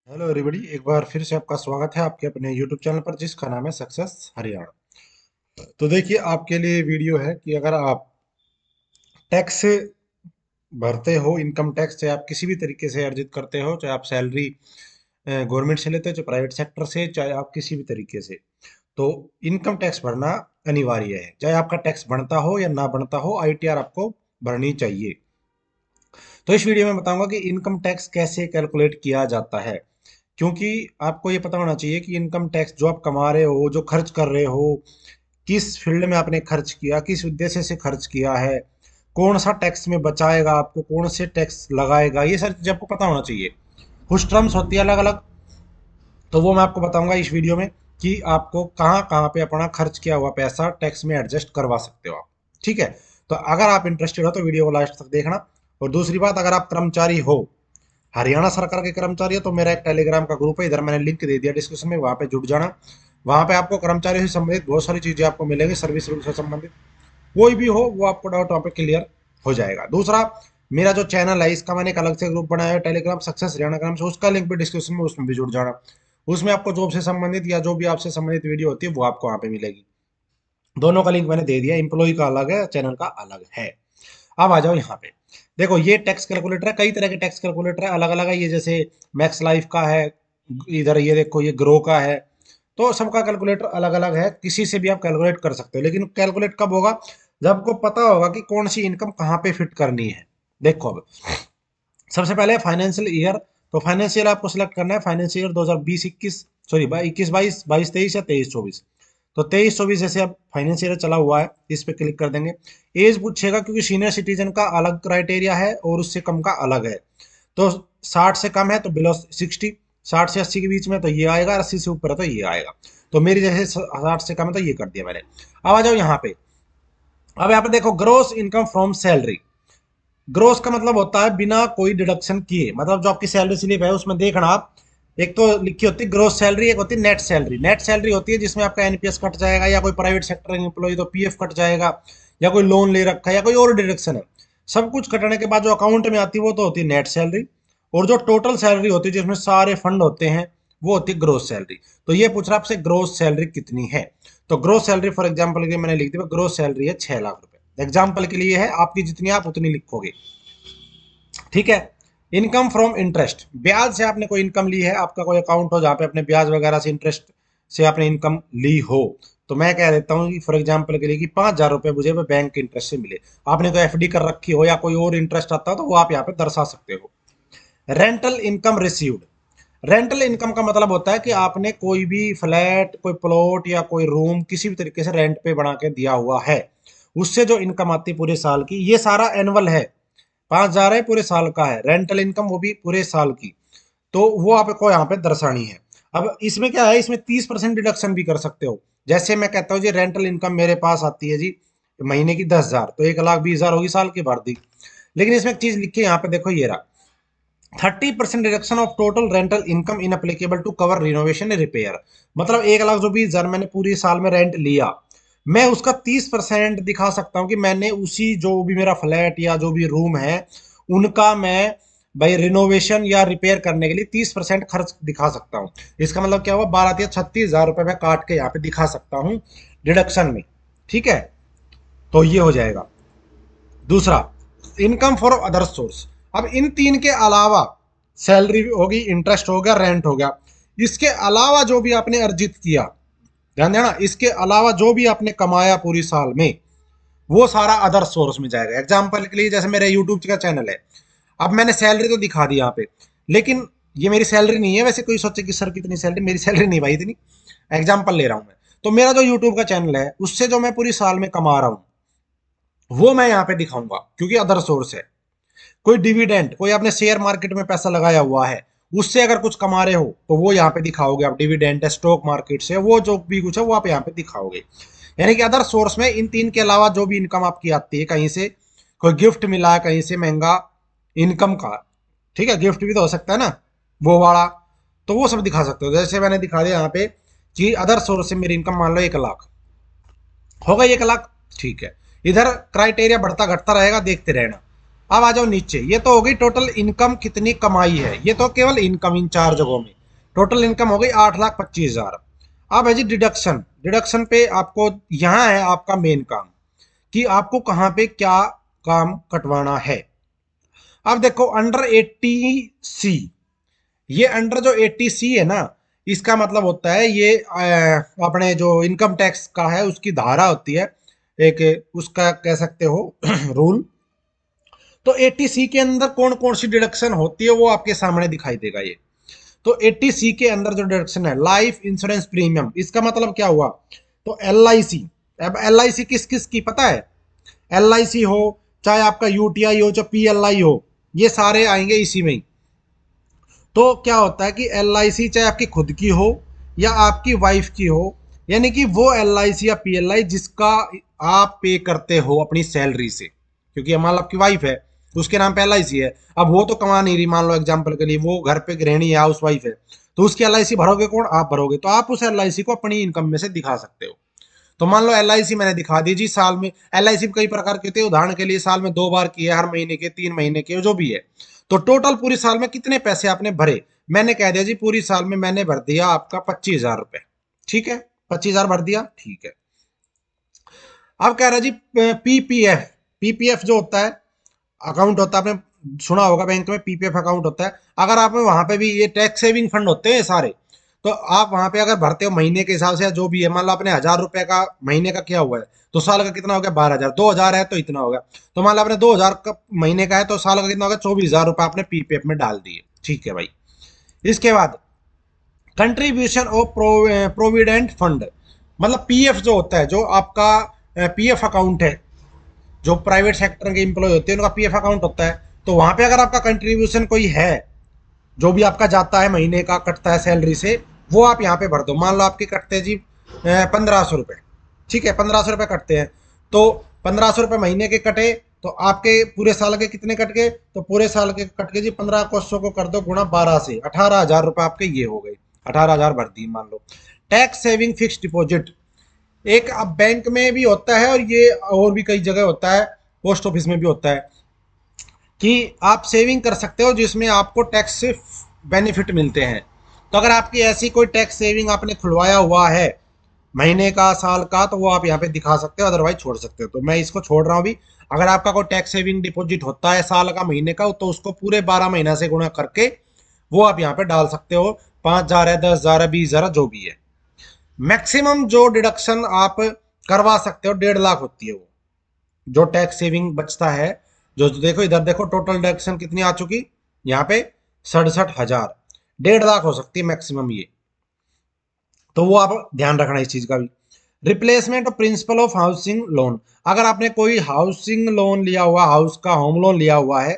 Hello everybody, एक बार फिर से आपका स्वागत है आपके अपने यूट्यूब चैनल पर जिसका नाम है सक्सेस हरियाणा। तो देखिए, आपके लिए वीडियो है कि अगर आप टैक्स भरते हो, इनकम टैक्स चाहे आप किसी भी तरीके से अर्जित करते हो, चाहे आप सैलरी गवर्नमेंट से लेते हो, चाहे प्राइवेट सेक्टर से, चाहे आप किसी भी तरीके से, तो इनकम टैक्स भरना अनिवार्य है। चाहे आपका टैक्स बनता हो या ना बनता हो, आईटीआर आपको भरनी चाहिए। तो इस वीडियो में बताऊंगा कि इनकम टैक्स कैसे कैलकुलेट किया जाता है, क्योंकि आपको ये पता होना चाहिए कि इनकम टैक्स जो आप कमा रहे हो, जो खर्च कर रहे हो, किस फील्ड में आपने खर्च किया, किस उद्देश्य से खर्च किया है, कौन सा टैक्स में बचाएगा आपको, कौन से टैक्स लगाएगा, ये सारी चीजें आपको पता होना चाहिए। कुछ टर्म्स होती है अलग अलग, तो वो मैं आपको बताऊंगा इस वीडियो में कि आपको कहाँ कहाँ पे अपना खर्च किया हुआ पैसा टैक्स में एडजस्ट करवा सकते हो आप। ठीक है, तो अगर आप इंटरेस्टेड हो तो वीडियो को लास्ट तक देखना। और दूसरी बात, अगर आप कर्मचारी हो, हरियाणा सरकार के कर्मचारी है, तो मेरा एक टेलीग्राम का ग्रुप है, इधर मैंने लिंक दे दिया डिस्क्रिप्शन में, वहां पे जुड़ जाना। वहां पे आपको कर्मचारियों से संबंधित बहुत सारी चीजें आपको मिलेंगी, सर्विस रूल से संबंधित कोई भी हो वो आपको डाउट वहां पे क्लियर हो जाएगा। दूसरा, मेरा जो चैनल है इसका मैंने एक अलग से ग्रुप बनाया है टेलीग्राम सक्सेस हरियाणा के नाम से, उसका लिंक भी डिस्क्रिप्शन में, उसमें भी जुड़ जाना। उसमें आपको जॉब से संबंधित या जो भी आपसे संबंधित वीडियो होती है वो आपको वहां पे मिलेगी। दोनों का लिंक मैंने दे दिया, एम्प्लॉय का अलग है, चैनल का अलग है। अब आ जाओ यहाँ पे। देखो, ये टैक्स कैलकुलेटर है, कई तरह के टैक्स कैलकुलेटर है, अलग अलग है। ये जैसे मैक्स लाइफ का है, इधर ये देखो ये ग्रो का है। तो सबका कैलकुलेटर अलग अलग है, किसी से भी आप कैलकुलेट कर सकते हो, लेकिन कैलकुलेट कब होगा? जब आपको पता होगा कि कौन सी इनकम कहाँ पे फिट करनी है। देखो, अब सबसे पहले फाइनेंशियल ईयर। तो फाइनेंशियल आपको सिलेक्ट करना है, फाइनेंशियल ईयर 2020-21, सॉरी 21-22, 22-23 या 23-24। तो 23-24 जैसे अब फाइनेंशियल ईयर चला हुआ है, इस पे क्लिक कर देंगे। एज पूछेगा, क्योंकि सीनियर सिटीजन का अलग क्राइटेरिया है और उससे कम का अलग है। तो 60 से कम है तो बिलो 60, 60 से 80 के बीच में तो ये आएगा, 80 से ऊपर है तो ये आएगा। तो मेरी जैसे 60 से कम है तो ये कर दिया मैंने। अब आ जाओ यहाँ पे। अब यहाँ पे देखो, gross income from salary. Gross का मतलब होता है बिना कोई डिडक्शन किए, मतलब जो आपकी सैलरी स्लिप है उसमें देखना आप, एक तो लिखी होती है ग्रोस सैलरी, एक होती है नेट सैलरी। नेट सैलरी होती है जिसमें आपका एनपीएस कट जाएगा, या कोई प्राइवेट सेक्टर एम्प्लॉय तो पीएफ कट जाएगा, या कोई लोन ले रखा है, या कोई और डिडक्शन है। सब कुछ कटने के बाद जो अकाउंट में आती है वो तो होती है नेट सैलरी। और जो टोटल सैलरी होती है जिसमें सारे फंड होते हैं, वो होती है ग्रोस सैलरी। तो ये पूछ रहा है आपसे ग्रोस सैलरी कितनी है। तो ग्रोस सैलरी फॉर एग्जाम्पल के लिए मैंने लिख दिया, ग्रोस सैलरी है 6 लाख रुपए। एग्जाम्पल के लिए है, आपकी जितनी आप उतनी लिखोगे। ठीक है। इनकम फ्रॉम इंटरेस्ट, ब्याज से आपने कोई इनकम ली है, आपका कोई अकाउंट हो जहां पे अपने ब्याज वगैरह से इंटरेस्ट से आपने इनकम ली हो। तो मैं कह देता हूँ कि फॉर एग्जाम्पल के लिए कि 5,000 रुपए मुझे बैंक के इंटरेस्ट से मिले। आपने कोई एफडी कर रखी हो या कोई और इंटरेस्ट आता हो तो वो आप यहाँ पे दर्शा सकते हो। Rental income received. Rental income का मतलब होता है कि आपने कोई भी फ्लैट, कोई प्लॉट या कोई रूम किसी भी तरीके से रेंट पे बना के दिया हुआ है, उससे जो इनकम आती है पूरे साल की, ये सारा एनुअल है। 5,000 है, पूरे साल का है, रेंटल इनकम वो भी पूरे साल की। तो वो आपको यहाँ पे दर्शानी है। अब इसमें क्या है, इसमें 30% डिडक्शन भी कर सकते हो। जैसे मैं कहता हूँ जी, रेंटल इनकम मेरे पास आती है जी महीने की 10,000, तो 1,20,000 होगी साल की भर दी। लेकिन इसमें एक चीज लिखी है यहाँ पे, देखो ये रहा, 30% reduction of total rental income in applicable to cover renovation repair. मतलब 1,00,000 जो 20,000 मैंने पूरी साल में रेंट लिया, मैं उसका 30% दिखा सकता हूँ कि मैंने उसी जो भी मेरा फ्लैट या जो भी रूम है उनका मैं भाई रिनोवेशन या रिपेयर करने के लिए 30% खर्च दिखा सकता हूँ। इसका मतलब क्या हुआ, 12,36,000 रुपए मैं काट के यहाँ पे दिखा सकता हूँ डिडक्शन में। ठीक है, तो ये हो जाएगा। दूसरा, इनकम फॉर अदर सोर्स। अब इन तीन के अलावा सैलरी होगी, इंटरेस्ट हो गया, रेंट हो गया, इसके अलावा जो भी आपने अर्जित किया, ध्यान देना, इसके अलावा जो भी आपने कमाया पूरी साल में, वो सारा अदर सोर्स में जाएगा। एग्जाम्पल के लिए जैसे मेरे यूट्यूब का चैनल है, अब मैंने सैलरी तो दिखा दी यहाँ पे, लेकिन ये मेरी सैलरी नहीं है। वैसे कोई सोचे कि सर कितनी सैलरी, मेरी सैलरी नहीं भाई इतनी, एग्जाम्पल ले रहा हूं मैं। तो मेरा जो यूट्यूब का चैनल है उससे जो मैं पूरी साल में कमा रहा हूँ वो मैं यहाँ पे दिखाऊंगा, क्योंकि अदर सोर्स है। कोई डिविडेंड, कोई आपने शेयर मार्केट में पैसा लगाया हुआ है, उससे अगर कुछ कमा रहे हो तो वो यहाँ पे दिखाओगे आप। डिविडेंड है, स्टॉक मार्केट से, वो जो भी कुछ है वो आप यहाँ पे दिखाओगे। यानी कि अदर सोर्स में इन तीन के अलावा जो भी इनकम आपकी आती है, कहीं से कोई गिफ्ट मिला है, कहीं से महंगा इनकम का, ठीक है, गिफ्ट भी तो हो सकता है ना, वो वाला, तो वो सब दिखा सकते हो। जैसे मैंने दिखा दिया यहाँ पे कि अदर सोर्स से मेरी इनकम मान लो 1,00,000 हो गई, 1,00,000, ठीक है। इधर क्राइटेरिया बढ़ता घटता रहेगा, देखते रहना। अब आ जाओ नीचे, ये तो हो गई टोटल इनकम कितनी कमाई है, ये तो केवल इनकम इन चार जगहों में। टोटल इनकम हो गई 8,25,000। अब है जी डिडक्शन, डिडक्शन पे आपको यहाँ है आपका मेन काम कि आपको कहाँ पे क्या काम कटवाना है। अब देखो अंडर 80C, ये अंडर जो 80C है ना, इसका मतलब होता है ये अपने जो इनकम टैक्स का है उसकी धारा होती है एक, उसका कह सकते हो रूल। तो 80C के अंदर कौन कौन सी डिडक्शन होती है वो आपके सामने दिखाई देगा ये। तो 80C के अंदर जो डिडक्शन है लाइफ इंश्योरेंस प्रीमियम, इसका मतलब क्या हुआ, तो LIC। अब LIC किस किस की पता है, LIC हो चाहे आपका UTI हो चाहे PLI हो, ये सारे आएंगे इसी में ही। तो क्या होता है कि LIC चाहे आपकी खुद की हो या आपकी वाइफ की हो, यानी कि वो LIC या PLI जिसका आप पे करते हो अपनी सैलरी से, क्योंकि मान लो आपकी वाइफ है उसके नाम पे LIC है, अब वो तो कमा नहीं रही, मान लो एग्जाम्पल के लिए वो घर पे गृहिणी है, हाउस वाइफ है, तो उसकी LIC भरोगे कौन, आप भरोगे, तो आप उस LIC को अपनी इनकम में से दिखा सकते हो। तो मान लो LIC मैंने दिखा दी जी, साल में LIC कई प्रकार के होते हैं, उदाहरण के लिए साल में 2 बार की है, हर महीने के 3 महीने के जो भी है, तो टोटल पूरी साल में कितने पैसे आपने भरे, मैंने कह दिया जी पूरी साल में मैंने भर दिया आपका 25,000 रुपए, ठीक है, 25,000 भर दिया, ठीक है। अब कह रहा जी PPF, PPF जो होता है अकाउंट होता है, आपने सुना होगा बैंक में PPF अकाउंट होता है, अगर आप वहां पे भी ये टैक्स सेविंग फंड होते हैं सारे, तो आप वहां पे अगर भरते हो महीने के हिसाब से जो भी है, मान लो आपने 1,000 रुपए का महीने का किया हुआ है, तो साल का कितना हो गया 12,000, 2,000 है तो इतना हो गया, तो मान लो आपने 2,000 का महीने का है तो साल का कितना हो गया 24,000 रुपए आपने PPF में डाल दिए, ठीक है भाई। इसके बाद कंट्रीब्यूशन ऑफ प्रोविडेंट फंड, मतलब PF जो होता है, जो आपका PF अकाउंट है, जो प्राइवेट सेक्टर के एम्प्लॉय होते हैं उनका PF अकाउंट होता है, तो वहां पे अगर आपका कंट्रीब्यूशन कोई है जो भी आपका जाता है महीने का कटता है सैलरी से, वो आप यहाँ पे भर दो। मान लो आपके कटते हैं जी 1,500 रुपये, ठीक है, 1,500 रुपये कटते हैं, तो 1,500 रुपये महीने के कटे, तो आपके पूरे साल के कितने कट गए, तो पूरे साल के कट के जी 15 को कर दो गुणा 12 से, 18,000 रुपये आपके ये हो गए, 18,000 भर दी मान लो। टैक्स सेविंग फिक्स डिपॉजिट, एक अब बैंक में भी होता है और ये और भी कई जगह होता है, पोस्ट ऑफिस में भी होता है कि आप सेविंग कर सकते हो जिसमें आपको टैक्स से बेनिफिट मिलते हैं। तो अगर आपकी ऐसी कोई टैक्स सेविंग आपने खुलवाया हुआ है महीने का साल का, तो वो आप यहाँ पे दिखा सकते हो, अदरवाइज छोड़ सकते हो। तो मैं इसको छोड़ रहा हूँ अभी। अगर आपका कोई टैक्स सेविंग डिपॉजिट होता है साल का महीने का, तो उसको पूरे 12 महीना से गुणा करके वो आप यहाँ पे डाल सकते हो, 5,000 है, 10,000 है, 20,000 जो भी है। मैक्सिमम जो डिडक्शन आप करवा सकते हो 1,50,000 होती है वो, जो टैक्स सेविंग बचता है। जो देखो इधर देखो टोटल डिडक्शन कितनी आ चुकी यहाँ पे, 67,000, 1,50,000 हो सकती है मैक्सिमम ये। तो वो आप ध्यान रखना इस चीज का भी। Replacement of principle of housing loan, अगर आपने कोई हाउसिंग लोन लिया हुआ, हाउस का होम लोन लिया हुआ है,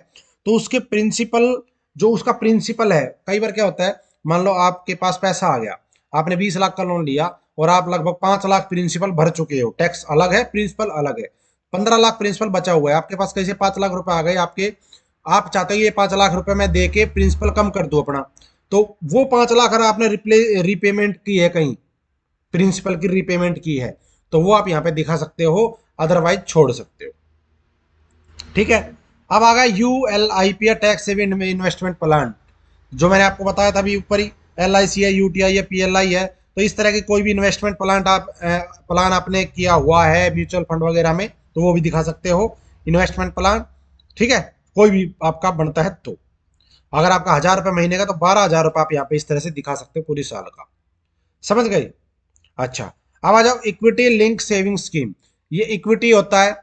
तो उसके प्रिंसिपल, जो उसका प्रिंसिपल है, कई बार क्या होता है, मान लो आपके पास पैसा आ गया, आपने 20 लाख का लोन लिया और आप लगभग 5 लाख प्रिंसिपल भर चुके हो, टैक्स अलग है प्रिंसिपल अलग है, 15 लाख प्रिंसिपल बचा हुआ है आपके पास, कैसे 5 लाख रुपए आ गए आपके, आप चाहते हो ये 5 लाख रुपए मैं दे के प्रिंसिपल कम कर दूं अपना, तो वो 5 लाख अगर आपने रीपेमेंट की है कहीं, प्रिंसिपल की रीपेमेंट की है, तो वो आप यहाँ पे दिखा सकते हो, अदरवाइज छोड़ सकते हो, ठीक है। अब आ गया ULIP या टैक्स सेविंग इन्वेस्टमेंट प्लान, जो मैंने आपको बताया था अभी ऊपर ही, LIC है, UTI है, PLI है, तो इस तरह की कोई भी इन्वेस्टमेंट प्लान आपने किया हुआ है म्यूचुअल फंड वगैरह में, तो वो भी दिखा सकते हो इन्वेस्टमेंट प्लान, ठीक है, कोई भी आपका बनता है तो। अगर आपका 1,000 रुपये महीने का, तो 12,000 रुपये आप यहाँ पे इस तरह से दिखा सकते हो पूरी साल का, समझ गए। अच्छा, अब आ जाओ इक्विटी लिंक सेविंग स्कीम, ये इक्विटी होता है,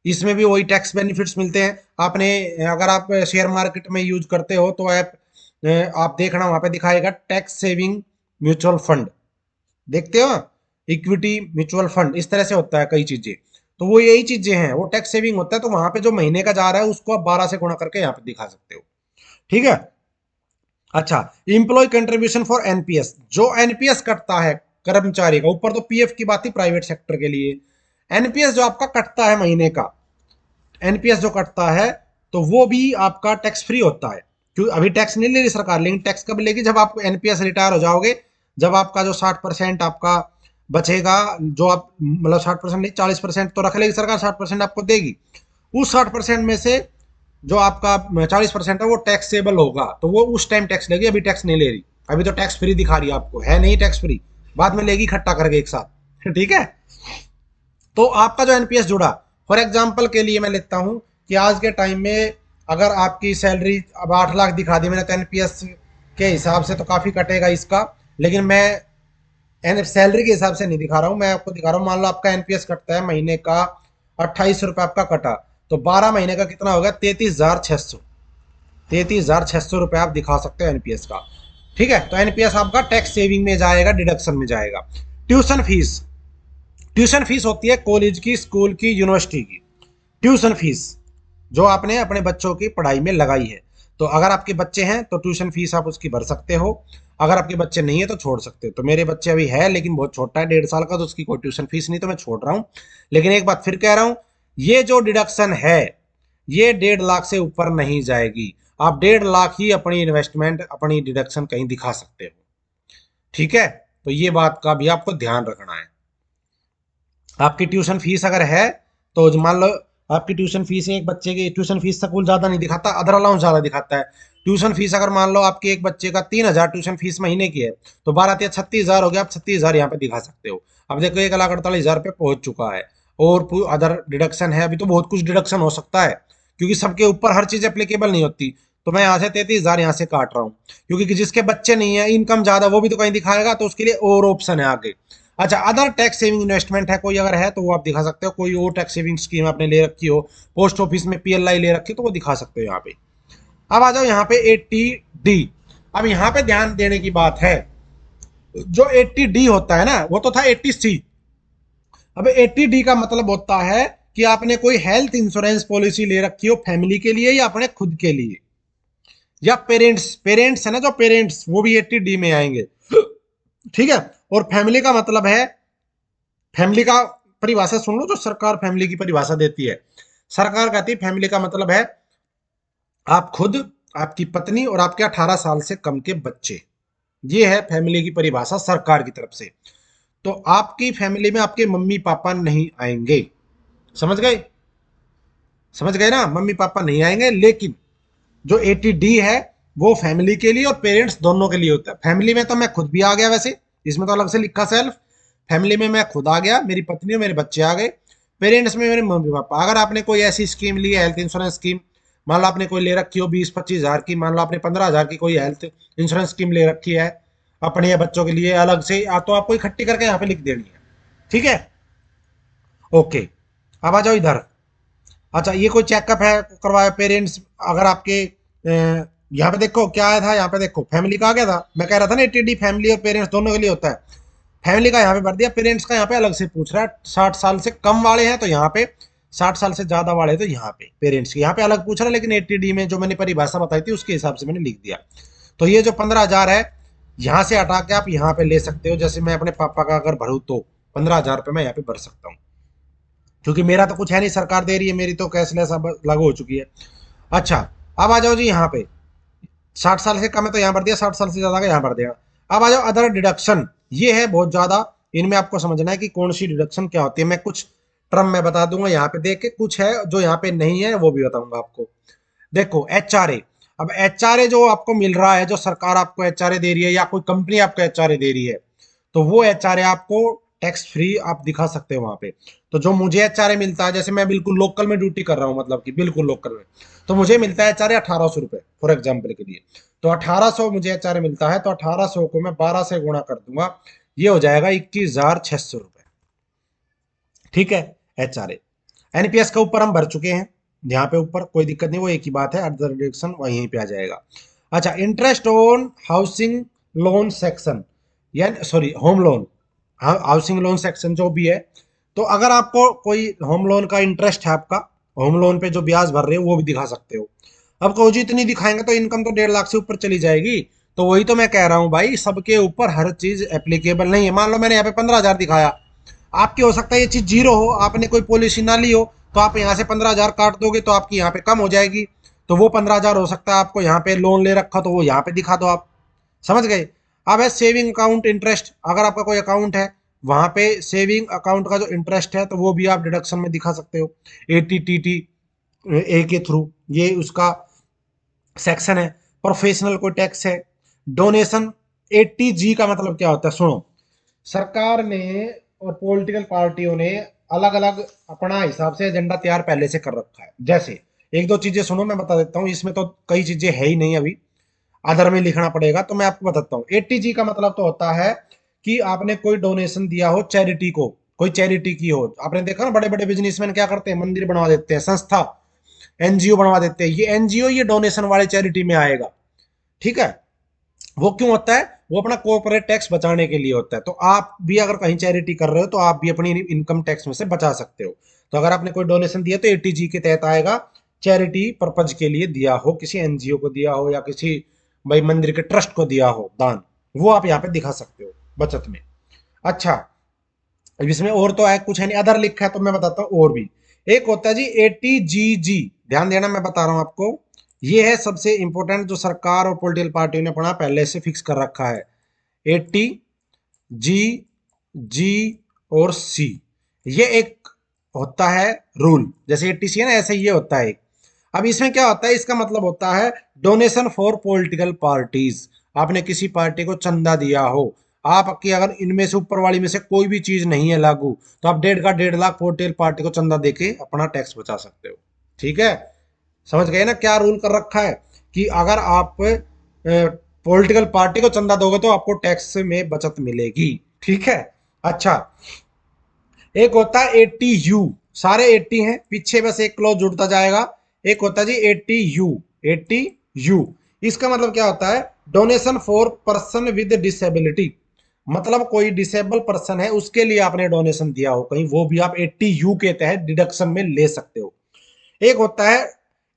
इसमें भी वही टैक्स बेनिफिट्स मिलते हैं। आपने अगर आप शेयर मार्केट में यूज करते हो तो आप देखना वहां पे दिखाएगा टैक्स सेविंग म्यूचुअल फंड, देखते हो, इक्विटी म्यूचुअल फंड इस तरह से होता है कई चीजें, तो वो यही चीजें हैं, वो टैक्स सेविंग होता है, तो वहां पे जो महीने का जा रहा है उसको आप 12 से गुणा करके यहाँ पे दिखा सकते हो, ठीक है। अच्छा, इंप्लॉय कंट्रीब्यूशन फॉर NPS, जो NPS कटता है कर्मचारी का, ऊपर तो PF की बात थी प्राइवेट सेक्टर के लिए, NPS जो आपका कटता है महीने का, NPS जो कटता है, तो वो भी आपका टैक्स फ्री होता है, क्योंकि अभी टैक्स नहीं ले रही सरकार, लेकिन टैक्स कब लेगी, जब आप NPS रिटायर हो जाओगे, जब आपका जो 60% आपका बचेगा, जो आप मतलब 60% नहीं 40% तो रख लेगी सरकार, 60% आपको देगी, उस 60% में से जो आपका 40% है वो टैक्सेबल होगा, तो वो उस टाइम टैक्स लेगी, अभी टैक्स नहीं ले रही। अभी तो टैक्स फ्री दिखा रही है आपको, है नहीं टैक्स फ्री, बाद में लेगी इकट्ठा करके एक साथ। ठीक है। तो आपका जो एनपीएस जुड़ा, फॉर एग्जाम्पल के लिए मैं लेता हूं कि आज के टाइम में अगर आपकी सैलरी अब 8 लाख दिखा दी मैंने, तो एनपीएस के हिसाब से तो काफी कटेगा इसका, लेकिन मैं सैलरी के हिसाब से नहीं दिखा रहा हूं, मैं आपको दिखा रहा हूं। मान लो आपका एनपीएस कटता है महीने का 28 रुपये आपका कटा, तो 12 महीने का कितना होगा, 33,600, 33,600 रुपये आप दिखा सकते हो एनपीएस का। ठीक है, तो एनपीएस आपका टैक्स सेविंग में जाएगा, डिडक्शन में जाएगा। ट्यूशन फीस, ट्यूशन फीस होती है कॉलेज की, स्कूल की, यूनिवर्सिटी की। ट्यूशन फीस जो आपने अपने बच्चों की पढ़ाई में लगाई है, तो अगर आपके बच्चे हैं तो ट्यूशन फीस आप उसकी भर सकते हो, अगर आपके बच्चे नहीं है तो छोड़ सकते हो। तो मेरे बच्चे अभी है लेकिन बहुत छोटा है, 1.5 साल का, तो उसकी कोई ट्यूशन फीस नहीं, तो मैं छोड़ रहा हूं। लेकिन एक बात फिर कह रहा हूं, ये जो डिडक्शन है ये 1.5 लाख से ऊपर नहीं जाएगी। आप 1.5 लाख ही अपनी इन्वेस्टमेंट, अपनी डिडक्शन कहीं दिखा सकते हो। ठीक है, तो ये बात का भी आपको ध्यान रखना है। आपकी ट्यूशन फीस अगर है तो मान लो आपकी ट्यूशन फीस, एक बच्चे की ट्यूशन फीस स्कूल ज्यादा नहीं दिखाता, अदर अलाउंस ज्यादा दिखाता है। ट्यूशन फीस अगर मान लो आपके एक बच्चे का 3,000 ट्यूशन फीस महीने की है, तो 12 या 36,000 हो गया, आप 36,000 यहाँ पे दिखा सकते हो। अब देखो 1,48,000 पे पहुंच चुका है, और अदर डिडक्शन है, अभी तो बहुत कुछ डिडक्शन हो सकता है, क्योंकि सबके ऊपर हर चीज एप्लीकेबल नहीं होती। तो मैं यहाँ से 33,000 यहाँ से काट रहा हूँ, क्योंकि जिसके बच्चे नहीं है, इनकम ज्यादा, वो भी तो कहीं दिखाएगा, तो उसके लिए और ऑप्शन है आगे। अच्छा, अदर टैक्स सेविंग इन्वेस्टमेंट है कोई अगर है तो वो आप दिखा सकते हो, कोई और टैक्स सेविंग स्कीम आपने ले रखी हो, पोस्ट ऑफिस में पीएलआई ले रखी हो, तो वो दिखा सकते हो यहाँ पे। अब आ जाओ यहाँ पे 80D। अब यहाँ पे ध्यान देने की बात है, जो 80D होता है ना, वो तो था 80C। अब 80D का मतलब होता है कि आपने कोई हेल्थ इंश्योरेंस पॉलिसी ले रखी हो फैमिली के लिए या अपने खुद के लिए, या पेरेंट्स, पेरेंट्स है ना, जो पेरेंट्स वो भी 80D में आएंगे। ठीक है। और फैमिली का मतलब है, फैमिली का परिभाषा सुन लो, जो सरकार फैमिली की परिभाषा देती है। सरकार कहती है फैमिली का मतलब है आप खुद, आपकी पत्नी और आपके 18 साल से कम के बच्चे। ये है फैमिली की परिभाषा सरकार की तरफ से। तो आपकी फैमिली में आपके मम्मी पापा नहीं आएंगे, समझ गए, समझ गए ना, मम्मी पापा नहीं आएंगे। लेकिन जो 80D है वो फैमिली के लिए और पेरेंट्स दोनों के लिए होता है। फैमिली में तो मैं खुद भी आ गया, वैसे इसमें तो अलग से लिखा सेल्फ, फैमिली में मैं खुद आ गया, मेरी पत्नी और मेरे बच्चे आ गए। पेरेंट्स में मेरे मम्मी पापा। अगर आपने कोई ऐसी स्कीम ली है, हेल्थ इंश्योरेंस स्कीम, मान लो आपने कोई ले रखी हो 20-25 हजार की, मान लो आपने 15 हजार की कोई हेल्थ इंश्योरेंस स्कीम ले रखी है अपने या बच्चों के लिए अलग से, तो आपको इकट्ठी करके यहाँ पे लिख देनी है। ठीक है, ओके। अब आ जाओ इधर। अच्छा, ये कोई चेकअप है करवाया पेरेंट्स, अगर आपके यहाँ पे देखो क्या आया था, यहाँ पे देखो फैमिली का आ गया था, मैं कह रहा था ना 80D फैमिली और पेरेंट्स दोनों के लिए होता है। फैमिली का यहाँ पे भर दिया, पेरेंट्स का यहाँ पे अलग से पूछ रहा है। 60 साल से कम वाले हैं तो यहाँ पे, 60 साल से ज्यादा वाले तो यहाँ पे पेरेंट्स की यहाँ पे अलग पूछ रहा है, लेकिन 80D में जो मैंने परिभाषा बताई थी उसके हिसाब से मैंने लिख दिया। तो ये जो 15,000 है, यहाँ से हटा के आप यहाँ पे ले सकते हो। जैसे मैं अपने पापा का अगर भरूँ तो 15,000 रुपये मैं यहाँ पे भर सकता हूँ, क्योंकि मेरा तो कुछ है नहीं, सरकार दे रही है, मेरी तो कैशलेस अब लागू हो चुकी है। अच्छा, अब आ जाओ जी यहाँ पे, 60 साल से कम है तो यहाँ भर दिया, 60 साल से ज्यादा का यहाँ भर दिया। अब आ जाओ अदर डिडक्शन, ये है बहुत ज्यादा, इनमें आपको समझना है कि कौन सी डिडक्शन क्या होती है। मैं कुछ टर्म में बता दूंगा यहाँ पे देख के, कुछ है जो यहाँ पे नहीं है वो भी बताऊंगा आपको। देखो HRA, अब HRA जो आपको मिल रहा है, जो सरकार आपको HRA दे रही है या कोई कंपनी आपको HRA दे रही है, तो वो HRA आपको टैक्स फ्री आप दिखा सकते हो वहां पे। तो जो मुझे HRA मिलता है, जैसे मैं बिल्कुल लोकल में ड्यूटी कर रहा हूँ, मतलब कि बिल्कुल लोकल में, तो मुझे मिलता है HRA 1,800 रुपये फॉर एग्जाम्पल के लिए। तो 1,800 मुझे HRA मिलता है, तो 1,800 को मैं 12 से गुणा कर दूंगा, ये हो जाएगा 21,600 रुपये। ठीक है, HRA। एनपीएस के ऊपर हम भर चुके हैं, यहाँ पे ऊपर कोई दिक्कत नहीं, वो एक ही बात है, अदर डिडक्शन वहीं पे आ जाएगा। अच्छा, interest on housing loan section, यानी sorry home loan, housing loan section जो भी है, तो अगर आपको कोई होम लोन का इंटरेस्ट है, आपका होम लोन पे जो ब्याज भर रहे हो वो भी दिखा सकते हो। अब कहो जी इतनी दिखाएंगे तो इनकम तो 1.5 लाख से ऊपर चली जाएगी, तो वही तो मैं कह रहा हूँ भाई, सबके ऊपर हर चीज एप्लीकेबल नहीं है। मान लो मैंने यहाँ पे 15,000 दिखाया, आपकी हो सकता है ये चीज जीरो हो, आपने कोई पॉलिसी ना ली हो, तो आप यहाँ से 15,000 काट दोगे तो आपकी यहाँ पे कम हो जाएगी, तो वो 15,000 हो सकता है आपको यहाँ पे लोन ले रखा तो वो यहाँ पे दिखा दो आप, समझ गए। अब है सेविंग अकाउंट इंटरेस्ट, अगर आपका कोई अकाउंट है वहां पे सेविंग अकाउंट का जो इंटरेस्ट है तो वो भी आप डिडक्शन में दिखा सकते हो, ATTT ए के थ्रू, ये उसका सेक्शन है। प्रोफेशनल कोई टैक्स है। डोनेशन 80G का मतलब क्या होता है, सुनो। सरकार ने और पॉलिटिकल पार्टियों ने अलग अलग अपना हिसाब से एजेंडा तैयार पहले से कर रखा है। जैसे एक दो चीजें सुनो, मैं बता देता हूँ, इसमें तो कई चीजें है ही नहीं अभी, अदर में लिखना पड़ेगा, तो मैं आपको बताता हूँ। 80G का मतलब तो होता है कि आपने कोई डोनेशन दिया हो चैरिटी को, कोई चैरिटी की हो। आपने देखा ना बड़े बड़े बिजनेसमैन क्या करते हैं, मंदिर बनवा देते हैं, संस्था एनजीओ बनवा देते हैं। ये एनजीओ ये डोनेशन वाले चैरिटी में आएगा, ठीक है। वो क्यों होता है, वो अपना कॉर्पोरेट टैक्स बचाने के लिए होता है। तो आप भी अगर कहीं चैरिटी कर रहे हो तो आप भी अपनी इनकम टैक्स में से बचा सकते हो। तो अगर आपने कोई डोनेशन दिया तो 80G के तहत आएगा। चैरिटी पर्पज के लिए दिया हो, किसी एनजीओ को दिया हो या किसी भाई मंदिर के ट्रस्ट को दिया हो दान, वो आप यहाँ पे दिखा सकते हो बचत में। अच्छा, अब इसमें और तो है कुछ है नहीं, अदर लिखा है तो मैं बताता हूँ और भी। एक होता है जी 80GG, ध्यान देना मैं बता रहा हूँ आपको। ये है सबसे इंपॉर्टेंट जो सरकार और पॉलिटिकल पार्टियों ने अपना पहले से फिक्स कर रखा है। 80G और सी, ये एक होता है रूल। जैसे 80C है ना, ऐसे ये होता है। अब इसमें क्या होता है, इसका मतलब होता है डोनेशन फॉर पॉलिटिकल पार्टीज। आपने किसी पार्टी को चंदा दिया हो, आपकी अगर इनमें से ऊपर वाली में से कोई भी चीज नहीं है लागू, तो आप 1.5 पॉलिटिकल पार्टी को चंदा देके अपना टैक्स बचा सकते हो। ठीक है, समझ गए ना क्या रूल कर रखा है, कि अगर आप पॉलिटिकल पार्टी को चंदा दोगे तो आपको टैक्स में बचत मिलेगी। ठीक है। अच्छा, एक होता है 80U, सारे 80 हैं, पीछे बस एक क्लॉज जुड़ता जाएगा। एक होता है जी 80U। 80U इसका मतलब क्या होता है, donation for person with disability. मतलब कोई डिसेबल पर्सन है उसके लिए आपने डोनेशन दिया हो कहीं, वो भी आप 80U के तहत डिडक्शन में ले सकते हो। एक होता है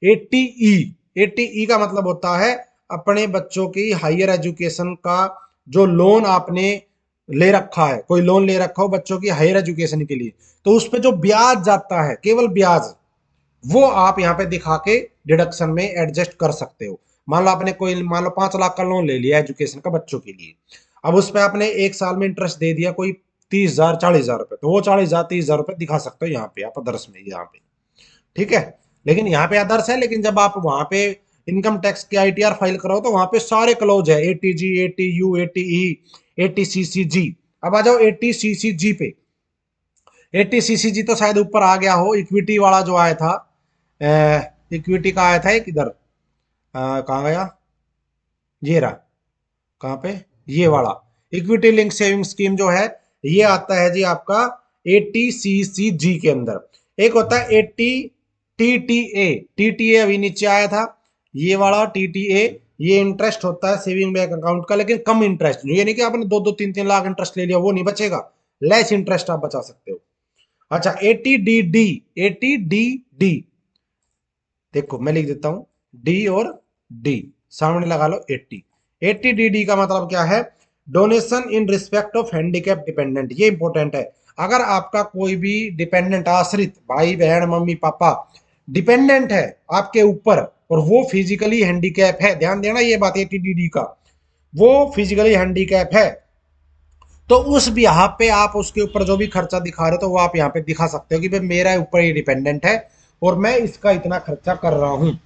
80E। 80E का मतलब होता है अपने बच्चों की हायर एजुकेशन का जो लोन आपने ले रखा है, कोई लोन ले रखा हो बच्चों की हायर एजुकेशन के लिए, तो उस पर जो ब्याज जाता है, केवल ब्याज, वो आप यहाँ पे दिखा के डिडक्शन में एडजस्ट कर सकते हो। मान लो आपने कोई, मान लो 5 लाख का लोन ले लिया एजुकेशन का बच्चों के लिए। अब उस पर आपने एक साल में इंटरेस्ट दे दिया कोई 30,000 40,000 रुपए, तो वो 40,000 30,000 रुपए दिखा सकते हो यहाँ पे आप अदर्स में, यहाँ पे। ठीक है, लेकिन यहाँ पे अदर्स है, लेकिन जब आप वहां पे इनकम टैक्स के आईटीआर फाइल कराओ तो वहां पे सारे क्लोज है, 80G 80U 80E 80CCG। अब आ जाओ 80CCG पे। 80CCG तो शायद ऊपर आ गया हो, इक्विटी वाला जो आया था, इक्विटी का आया था एक इधर, कहाँ गया, ये रहा, कहाँ पे, ये वाला इक्विटी लिंक सेविंग स्कीम जो है, ये आता है जी आपका 80CCG के अंदर। एक होता है 80 TTA। टीटीए अभी नीचे आया था, ये वाला टीटीए, ये इंटरेस्ट होता है सेविंग बैंक अकाउंट का, लेकिन कम इंटरेस्ट, ये नहीं कि आपने 2-2 3-3 लाख इंटरेस्ट ले लिया, वो नहीं बचेगा, लेस इंटरेस्ट आप बचा सकते हो। अच्छा, 80DD। 80DD देखो मैं लिख देता हूं, डी और डी सामने लगा लो। 80 डी का मतलब क्या है, donation in respect of handicap dependent. ये इंपॉर्टेंट है। अगर आपका कोई भी डिपेंडेंट आश्रित भाई बहन मम्मी पापा डिपेंडेंट है आपके ऊपर, और वो फिजिकली हैंडीकैप है, ध्यान देना ये बात, 80 डी का, वो फिजिकली हैंडीकैप है, तो उस बिहाफ पे आप उसके ऊपर जो भी खर्चा दिखा रहे हो तो वो आप यहाँ पे दिखा सकते हो कि भाई मेरा ऊपर ये डिपेंडेंट है और मैं इसका इतना खर्चा कर रहा हूँ।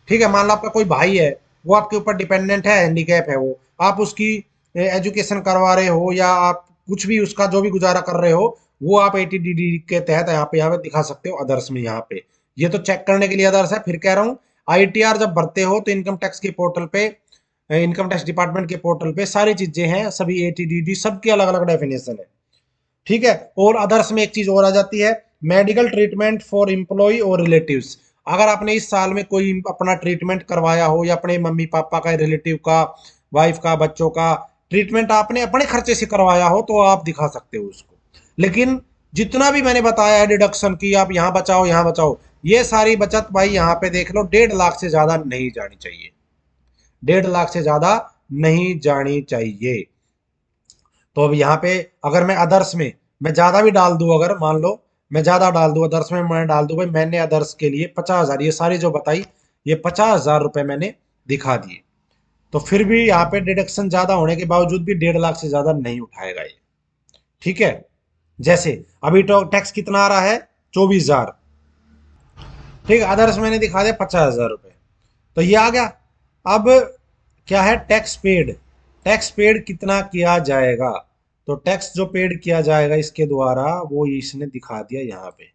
ठीक है, मान लो आपका कोई भाई है, वो आपके ऊपर डिपेंडेंट है, हैंडीकैप है वो, आप उसकी एजुकेशन करवा रहे हो या आप कुछ भी उसका जो भी गुजारा कर रहे हो, वो आप 80 डी के तहत यहाँ पे दिखा सकते हो अदर्स में। यहाँ पे ये तो चेक करने के लिए अदर्स है, फिर कह रहा हूँ आईटीआर जब भरते हो तो इनकम टैक्स के पोर्टल पे, इनकम टैक्स डिपार्टमेंट के पोर्टल पे सारी चीजें हैं, सभी 80 डी सबकी अलग अलग डेफिनेशन है। ठीक है, और अदर्स में एक चीज और आ जाती है, मेडिकल ट्रीटमेंट फॉर एम्प्लॉय और रिलेटिव्स। अगर आपने इस साल में कोई अपना ट्रीटमेंट करवाया हो या अपने मम्मी पापा का, रिलेटिव का, वाइफ का, बच्चों का ट्रीटमेंट आपने अपने खर्चे से करवाया हो तो आप दिखा सकते हो उसको। लेकिन जितना भी मैंने बताया है डिडक्शन की, आप यहाँ बचाओ यहाँ बचाओ, ये सारी बचत भाई यहाँ पे देख लो 1.5 लाख से ज्यादा नहीं जानी चाहिए। 1.5 लाख से ज्यादा नहीं जानी चाहिए। तो अब यहाँ पे अगर मैं अदर्स में मैं ज्यादा भी डाल दूं, अगर मान लो मैं ज्यादा डाल दूं अदर्स में, मैं डाल दूं भाई मैंने अदर्स के लिए 50,000, ये सारी जो बताई ये 50,000 रुपए मैंने दिखा दिए, तो फिर भी यहाँ पे डिडक्शन ज्यादा होने के बावजूद भी 1.5 लाख से ज्यादा नहीं उठाएगा ये। ठीक है, जैसे अभी तो टैक्स कितना आ रहा है, 24,000। ठीक है, अदर्स मैंने दिखा दिया 50,000 रुपये, तो ये आ गया। अब क्या है टैक्स पेड, टैक्स पेड कितना किया जाएगा, तो टैक्स जो पेड किया जाएगा इसके द्वारा वो इसने दिखा दिया यहाँ पे।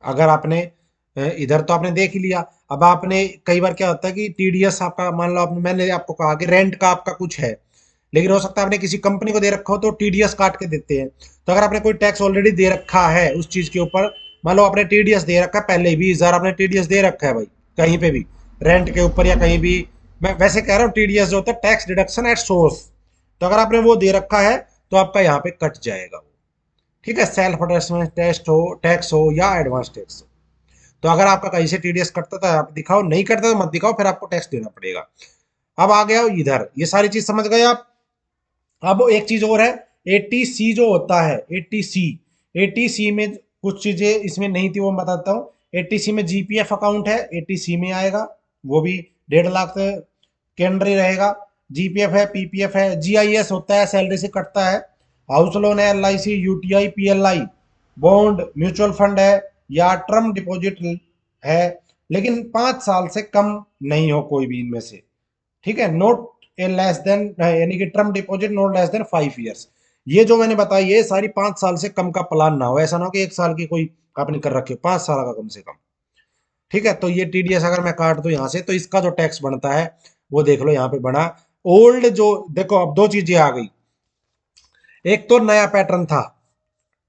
अगर आपने इधर तो आपने देख ही लिया। अब आपने कई बार क्या होता है कि टीडीएस आपका, मान लो आपने, मैंने आपको कहा कि रेंट का आपका कुछ है, लेकिन हो सकता है आपने किसी कंपनी को दे रखा हो तो टीडीएस काट के देते हैं। तो अगर आपने कोई टैक्स ऑलरेडी दे रखा है उस चीज के ऊपर, मान लो आपने टीडीएस दे रखा है पहले 20,000 आपने टीडीएस दे रखा है भाई, कहीं पे भी रेंट के ऊपर या कहीं भी, मैं वैसे कह रहा हूँ टीडीएस जो होता है टैक्स डिडक्शन एट सोर्स, तो अगर आपने वो दे रखा है तो आपका यहाँ पे कट जाएगा वो। ठीक है, सेल्फ असेसमेंट टेस्ट हो, टैक्स हो या एडवांस टैक्स हो। तो अगर आपका कहीं से टीडीएस कटता था आप दिखाओ, नहीं करता तो मत दिखाओ, फिर आपको टैक्स देना पड़ेगा। अब आ गया इधर, ये सारी चीज समझ गए आप। अब एक चीज और है, एटीसी जो होता है, एटीसी, एटीसी में कुछ चीजें इसमें नहीं थी वो मैं बताता हूँ। एटीसी में जीपीएफ अकाउंट है, एटीसी में आएगा, वो भी 1.5 लाख के अंडर ही रहेगा। जीपीएफ है, पीपीएफ है, जीआईएस होता है सैलरी से कटता है, हाउस लोन है, LIC, UTI, PLI, bond, mutual fund है या टर्म डिपॉजिट है, लेकिन 5 साल से कम नहीं हो कोई भी इनमें से। ठीक है, नोट ए लेस देन, यानी कि term deposit note less than 5 years. ये जो मैंने बताई ये सारी 5 साल से कम का प्लान ना हो, ऐसा ना हो कि 1 साल की कोई आपने कर रखे हो, 5 साल का कम से कम। ठीक है, तो ये टीडीएस अगर मैं काट दूं यहाँ से तो इसका जो टैक्स बनता है वो देख लो यहाँ पे बना। ओल्ड जो देखो, अब दो चीजें आ गई, एक तो नया पैटर्न था,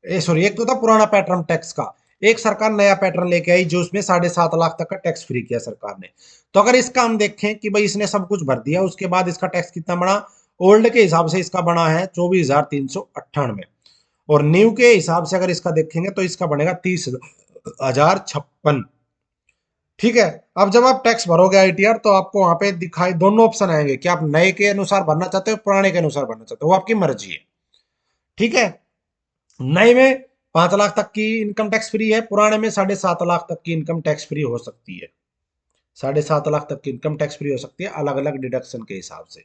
सॉरी, एक तो था पुराना पैटर्न टैक्स का, एक सरकार नया पैटर्न लेके आई जो उसमें 7.5 लाख तक का टैक्स फ्री किया सरकार ने। तो अगर इसका हम देखें कि भाई इसने सब कुछ भर दिया, उसके बाद इसका टैक्स कितना बना, ओल्ड के हिसाब से इसका बना है 24,398, और न्यू के हिसाब से अगर इसका देखेंगे तो इसका बनेगा 30,056। ठीक है, अब जब आप टैक्स भरोगे आईटीआर तो आपको वहां पे दिखाई दोनों ऑप्शन आएंगे कि आप नए के अनुसार भरना चाहते हो पुराने के अनुसार भरना चाहते हो, वो आपकी मर्जी है। ठीक है, नए में 5 लाख तक की इनकम टैक्स फ्री है, पुराने में 7.5 लाख तक की इनकम टैक्स फ्री हो सकती है, 7.5 लाख तक की इनकम टैक्स फ्री हो सकती है अलग अलग डिडक्शन के हिसाब से।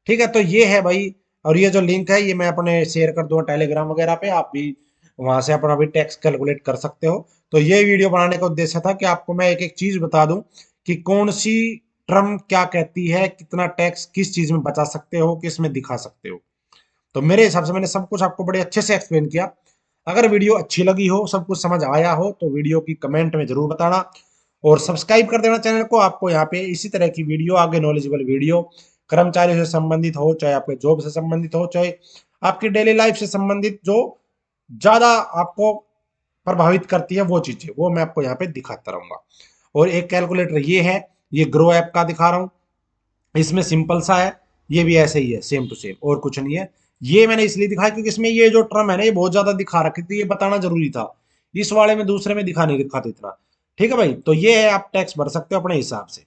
ठीक है, तो ये है भाई, और ये जो लिंक है ये मैं अपने शेयर कर दूंगा टेलीग्राम वगैरह पे, आप भी वहां से अपना भी टैक्स कैलकुलेट कर सकते हो। तो ये वीडियो बनाने का उद्देश्य था कि आपको मैं एक एक चीज बता दूं कि कौन सी टर्म क्या कहती है, कितना टैक्स किस चीज में बचा सकते हो, किस में दिखा सकते हो। तो मेरे हिसाब से मैंने सब कुछ आपको बड़े अच्छे से एक्सप्लेन किया। अगर वीडियो अच्छी लगी हो, सब कुछ समझ आया हो, तो वीडियो की कमेंट में जरूर बताना और सब्सक्राइब कर देना चैनल को। आपको यहाँ पे इसी तरह की वीडियो, आगे नॉलेजेबल वीडियो, कर्मचारी से संबंधित हो, चाहे आपके जॉब से संबंधित हो, चाहे आपकी डेली लाइफ से संबंधित, जो ज्यादा आपको प्रभावित करती है वो चीजें, वो मैं आपको यहाँ पे दिखाता रहूंगा। और एक कैलकुलेटर ये है, ये ग्रो ऐप का दिखा रहा हूँ, इसमें सिंपल सा है, ये भी ऐसे ही है सेम टू सेम, और कुछ नहीं है। ये मैंने इसलिए दिखाया क्योंकि इसमें ये जो टर्म है ना ये बहुत ज्यादा दिखा रखी थी, ये बताना जरूरी था, इस वाले में दूसरे में दिखा नहीं रखा था इतना। ठीक है भाई, तो ये है, आप टैक्स भर सकते हो अपने हिसाब से।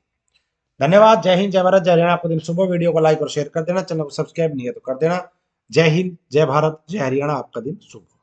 धन्यवाद, जय हिंद, जय भारत, जय हरियाणा, आपका दिन शुभ हो। वीडियो को लाइक और शेयर कर देना, चैनल को सब्सक्राइब नहीं है तो कर देना। जय हिंद, जय भारत, जय हरियाणा, आपका दिन शुभ हो।